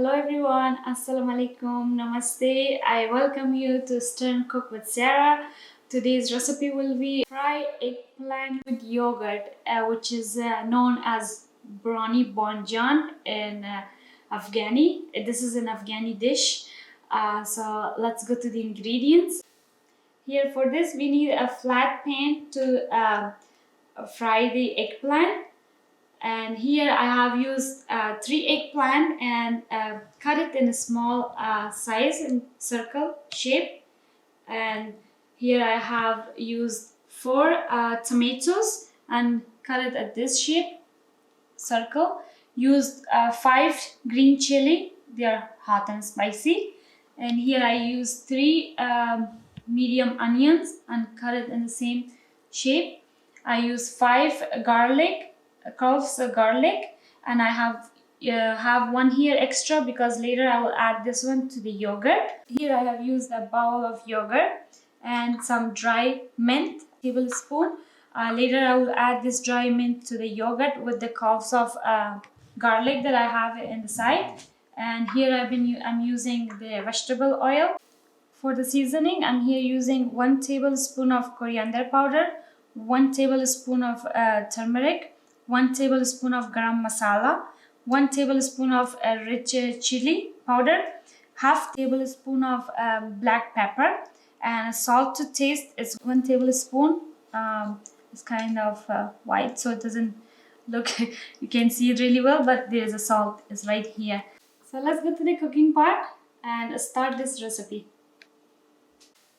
Hello everyone, Assalamu alaikum, Namaste. I welcome you to Stir and Cook with Sara. Today's recipe will be fried eggplant with yogurt, which is known as Burani Banjan in Afghani. This is an Afghani dish. So let's go to the ingredients. Here for this we need a flat pan to fry the eggplant. And here I have used 3 eggplant and cut it in a small size in circle shape. And here I have used 4 tomatoes and cut it at this shape circle. Used 5 green chili, they are hot and spicy. And here I used 3 medium onions and cut it in the same shape. I used 5 cloves of garlic, and I have one here extra because later I will add this one to the yogurt. Here I have used a bowl of yogurt and some dry mint, tablespoon. Later I will add this dry mint to the yogurt with the cloves of garlic that I have in the side. And here I'm using the vegetable oil. For the seasoning, I'm here using 1 tablespoon of coriander powder, 1 tablespoon of turmeric, 1 tablespoon of garam masala, 1 tablespoon of rich chili powder, half tablespoon of black pepper, and salt to taste is 1 tablespoon. It's kind of white, so it doesn't look, you can see it really well, but there's a salt is right here. So let's go to the cooking part and start this recipe.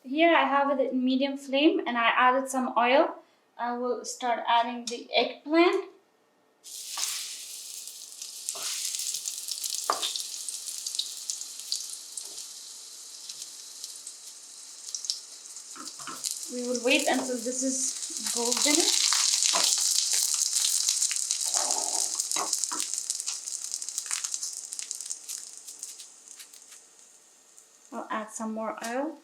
Here I have it at medium flame and I added some oil. I will start adding the eggplant. We will wait until this is golden. I'll add some more oil.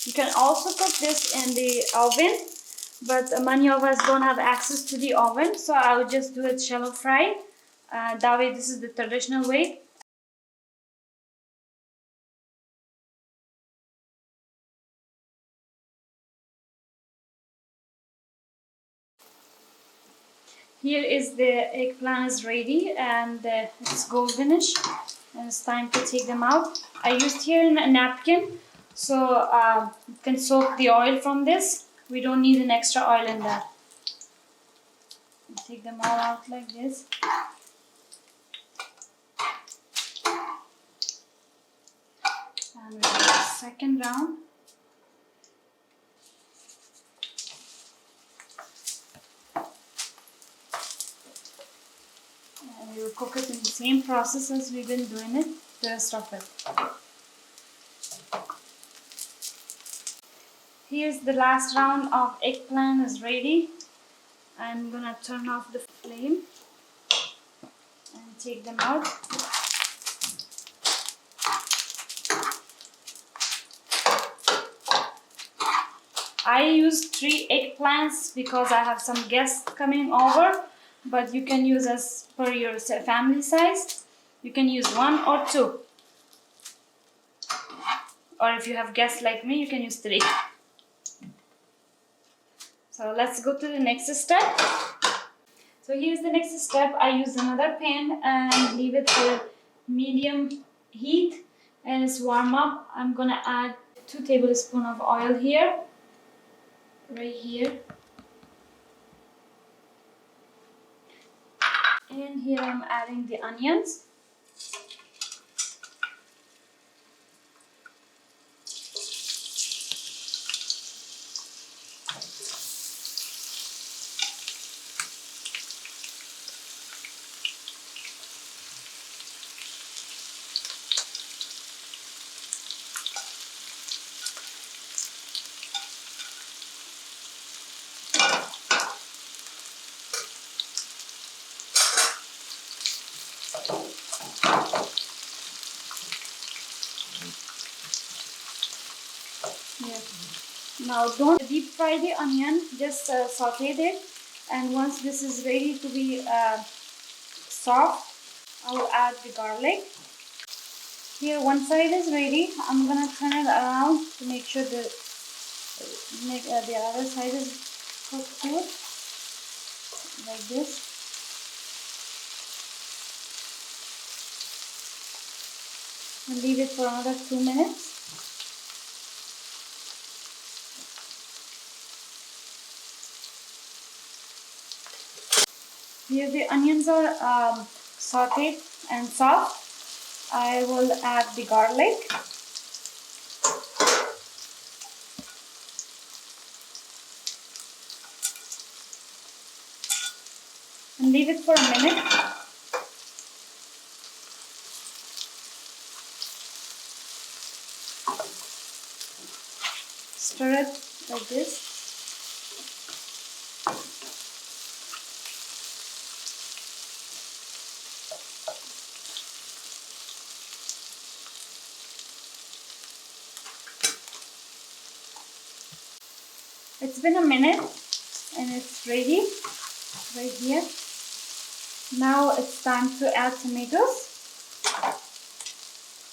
You can also cook this in the oven, but many of us don't have access to the oven, so I would just do it shallow fry. That way, this is the traditional way. Here is the eggplant is ready and it's goldenish, and it's time to take them out. I used here a napkin, so you can soak the oil from this. We don't need an extra oil in that. Take them all out like this. And we'll do the second round. And we will cook it in the same process as we've been doing it, the rest of it. Here's the last round of eggplant is ready. I'm gonna turn off the flame and take them out. I used 3 eggplants because I have some guests coming over, but you can use as per your family size. You can use 1 or 2. Or if you have guests like me, you can use 3. So let's go to the next step. So here's the next step. I use another pan and leave it for medium heat and it's warm up. I'm gonna add 2 tablespoons of oil here, right here. And here I'm adding the onions. Now don't deep fry the onion, just saute it, and once this is ready to be soft, I will add the garlic. Here one side is ready. I'm gonna turn it around to make sure the other side is cooked too, like this. And leave it for another 2 minutes. Here the onions are sauteed and soft. I will add the garlic. And leave it for a minute. Stir it like this. It's been a minute and it's ready right here. Now it's time to add tomatoes.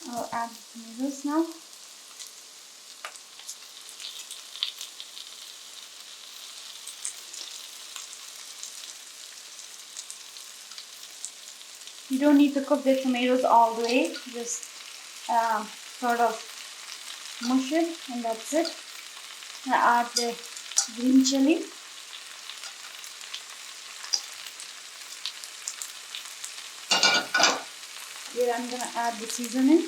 I'll add tomatoes now. You don't need to cook the tomatoes all the way, just sort of mush it and that's it. I add the green chili. Here I'm gonna add the seasoning.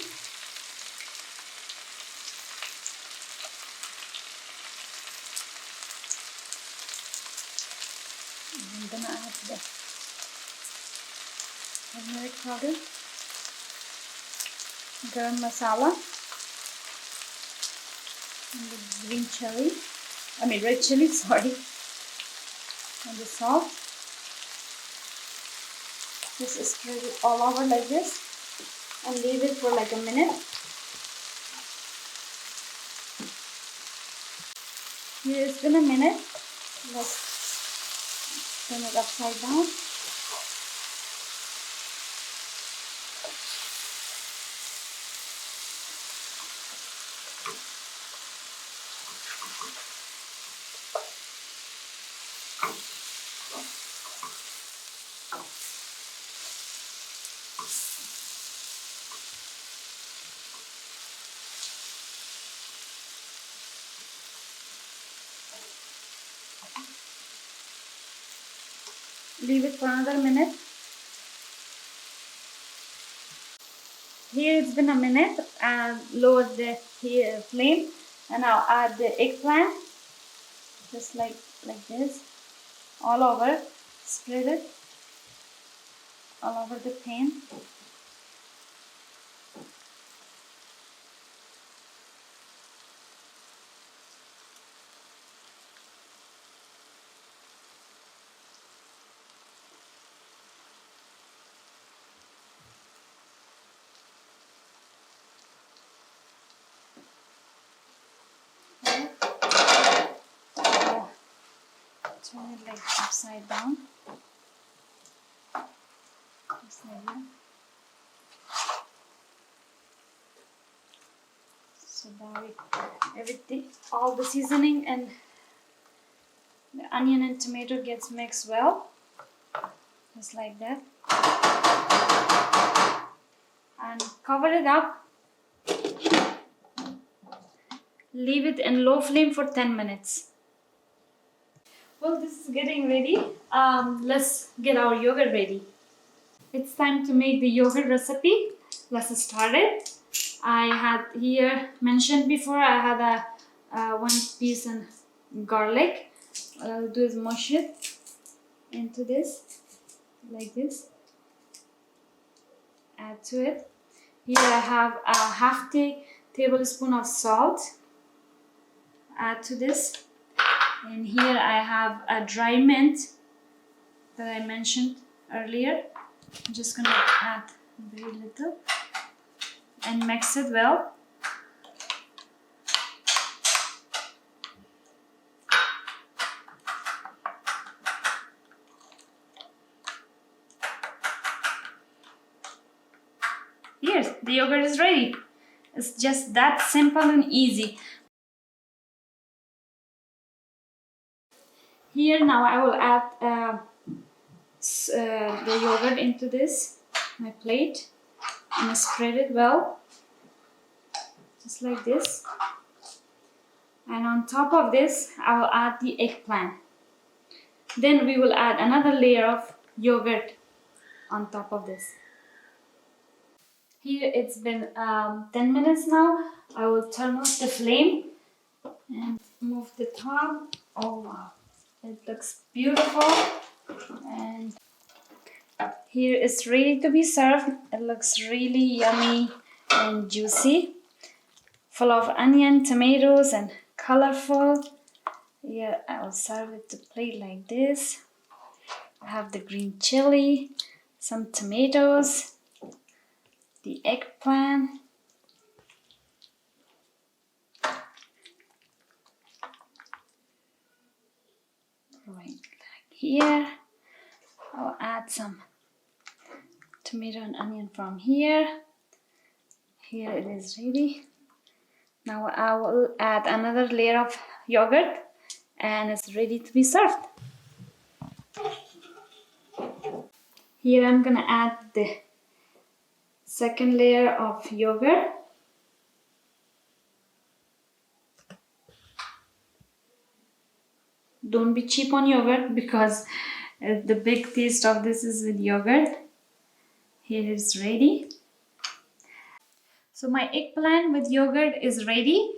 I'm gonna add the turmeric powder, Garam Masala, and the green chili, red chili, sorry, and the salt. Just spread it all over like this and leave it for like a minute. Here it's been a minute. Let's turn it upside down. Leave it for another minute. Here it's been a minute and lower the flame, and I'll add the eggplant just like this all over. Spread it all over the pan. Turn it like upside down, just like that. So now everything, all the seasoning and the onion and tomato gets mixed well, just like that. And cover it up. Leave it in low flame for 10 minutes. Well, this is getting ready. Let's get our yogurt ready. It's time to make the yogurt recipe. Let's start it. I had here mentioned before, I had a 1 piece and garlic. What I'll do is mush it into this, like this. Add to it. Here I have a half tablespoon of salt. Add to this. And here I have a dry mint that I mentioned earlier. I'm just gonna add very little and mix it well. the yogurt is ready. It's just that simple and easy. Here now I will add the yogurt into my plate, and I spread it well, just like this. And on top of this, I will add the eggplant. Then we will add another layer of yogurt on top of this. Here it's been 10 minutes now. I will turn off the flame and move the top. Oh wow, it looks beautiful. And here it's ready to be served. It looks really yummy and juicy, full of onion, tomatoes, and colorful. Yeah, I will serve it to plate like this. I have the green chili, some tomatoes, the eggplant, right like here. I'll add some tomato and onion from here. Here it is ready. Now I will add another layer of yogurt and it's ready to be served. Here I'm gonna add the second layer of yogurt. Don't be cheap on yogurt because the big taste of this is with yogurt. Here it's ready. So my eggplant with yogurt is ready,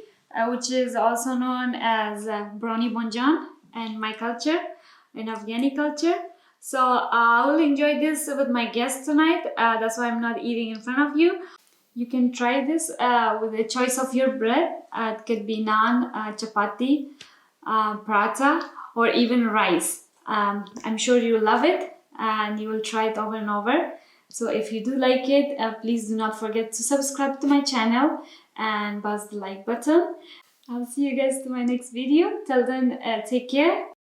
which is also known as Burani Banjan in my culture, in Afghani culture. So I will enjoy this with my guests tonight. That's why I'm not eating in front of you. You can try this with a choice of your bread. It could be naan, chapati, paratha, or even rice. I'm sure you love it and you will try it over and over. So if you do like it, please do not forget to subscribe to my channel and buzz the like button. I'll see you guys to my next video. Till then, take care.